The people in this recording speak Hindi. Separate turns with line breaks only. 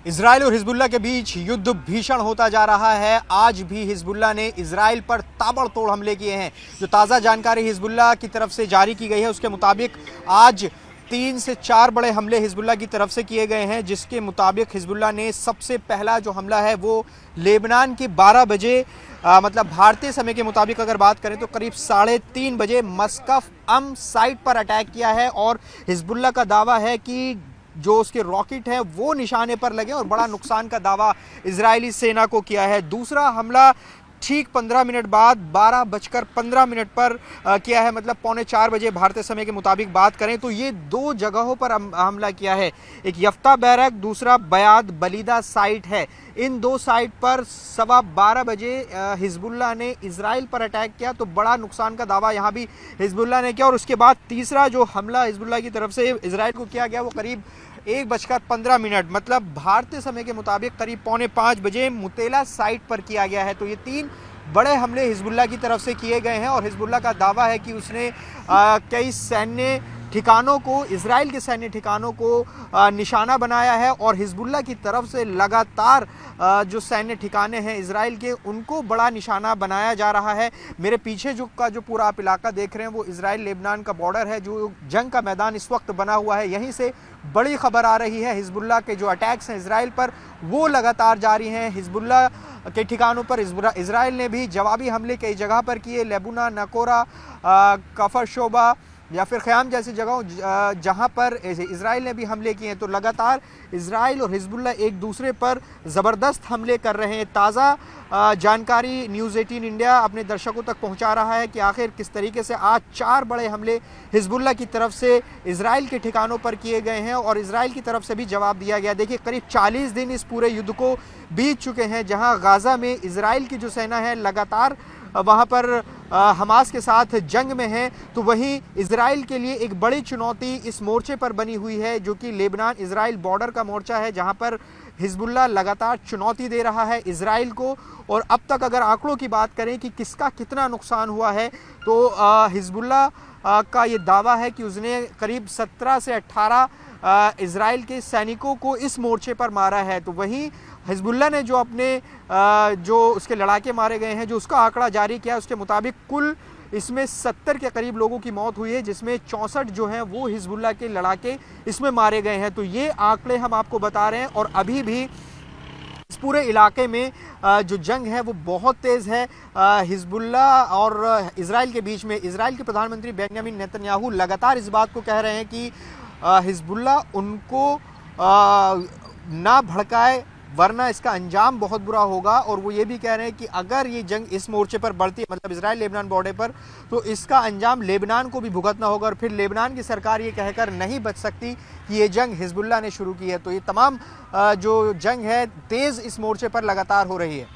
इजराइल और हिजबुल्लाह के बीच युद्ध भीषण होता जा रहा है। आज भी हिजबुल्लाह ने इजराइल पर ताबड़तोड़ हमले किए हैं। जो ताज़ा जानकारी हिजबुल्लाह की तरफ से जारी की गई है उसके मुताबिक आज 3 से 4 बड़े हमले हिजबुल्लाह की तरफ से किए गए हैं, जिसके मुताबिक हिजबुल्लाह ने सबसे पहला जो हमला है वो लेबनान के 12 बजे मतलब भारतीय समय के मुताबिक अगर बात करें तो करीब 3:30 बजे मस्कफ साइट पर अटैक किया है। और हिजबुल्लाह का दावा है कि जो उसके रॉकेट हैं वो निशाने पर लगे और बड़ा नुकसान का दावा इजरायली सेना को किया है। दूसरा हमला ठीक 15 मिनट बाद 12:15 पर किया है, मतलब 3:45 बजे भारतीय समय के मुताबिक बात करें तो ये 2 जगहों पर हमला किया है। एक यफ्ता बैरक, दूसरा बयाद बलीदा साइट है। इन 2 साइट पर 12:15 बजे हिजबुल्लाह ने इजराइल पर अटैक किया, तो बड़ा नुकसान का दावा यहाँ भी हिजबुल्लाह ने किया। और उसके बाद तीसरा जो हमला हिजबुल्लाह की तरफ से इजराइल को किया गया वो करीब 1:15 मतलब भारतीय समय के मुताबिक करीब 4:45 बजे मुतेला साइट पर किया गया है। तो ये 3 बड़े हमले हिजबुल्लाह की तरफ से किए गए हैं और हिजबुल्लाह का दावा है कि उसने कई सैन्य ठिकानों को, इजराइल के सैन्य ठिकानों को निशाना बनाया है। और हिजबुल्लाह की तरफ से लगातार जो सैन्य ठिकाने हैं इजराइल के, उनको बड़ा निशाना बनाया जा रहा है। मेरे पीछे जो पूरा आप इलाका देख रहे हैं वो इजराइल लेबनान का बॉर्डर है, जो जंग का मैदान इस वक्त बना हुआ है। यहीं से बड़ी खबर आ रही है, हिजबुल्लाह के जो अटैक्स हैं इजराइल पर वो लगातार जारी हैं। हिजबुल्लाह के ठिकानों पर इजराइल ने भी जवाबी हमले कई जगह पर किए। लेबुना, नकोरा, कफर शोबा या फिर ख़याम जैसी जगहों जहां पर इजराइल ने भी हमले किए हैं। तो लगातार इजराइल और हिजबुल्लाह एक दूसरे पर ज़बरदस्त हमले कर रहे हैं। ताज़ा जानकारी न्यूज़ 18 इंडिया अपने दर्शकों तक पहुंचा रहा है कि आखिर किस तरीके से आज 4 बड़े हमले हिजबुल्लाह की तरफ से इजराइल के ठिकानों पर किए गए हैं और इजराइल की तरफ से भी जवाब दिया गया। देखिए, करीब 40 दिन इस पूरे युद्ध को बीत चुके हैं, जहाँ गाज़ा में इजराइल की जो सेना है लगातार वहाँ पर हमास के साथ जंग में है। तो वहीं इजराइल के लिए एक बड़ी चुनौती इस मोर्चे पर बनी हुई है, जो कि लेबनान इजराइल बॉर्डर का मोर्चा है, जहाँ पर हिजबुल्लाह लगातार चुनौती दे रहा है इजराइल को। और अब तक अगर आंकड़ों की बात करें कि किसका कितना नुकसान हुआ है, तो हिजबुल्लाह का ये दावा है कि उसने करीब 17 से 18 इजराइल के सैनिकों को इस मोर्चे पर मारा है। तो वहीं हिजबुल्लाह ने जो अपने जो उसके लड़ाके मारे गए हैं, जो उसका आंकड़ा जारी किया, उसके मुताबिक कुल इसमें 70 के करीब लोगों की मौत हुई है, जिसमें 64 जो हैं वो हिजबुल्लाह के लड़ाके इसमें मारे गए हैं। तो ये आंकड़े हम आपको बता रहे हैं। और अभी भी इस पूरे इलाके में जो जंग है वो बहुत तेज़ है हिजबुल्लाह और इजराइल के बीच में। इजराइल के प्रधानमंत्री बेंजामिन नेतन्याहू लगातार इस बात को कह रहे हैं कि हिजबुल्लाह उनको ना भड़काए, वरना इसका अंजाम बहुत बुरा होगा। और वो ये भी कह रहे हैं कि अगर ये जंग इस मोर्चे पर बढ़ती है, मतलब इजराइल लेबनान बॉर्डर पर, तो इसका अंजाम लेबनान को भी भुगतना होगा और फिर लेबनान की सरकार ये कहकर नहीं बच सकती कि ये जंग हिजबुल्लाह ने शुरू की है। तो ये तमाम जो जंग है तेज़ इस मोर्चे पर लगातार हो रही है।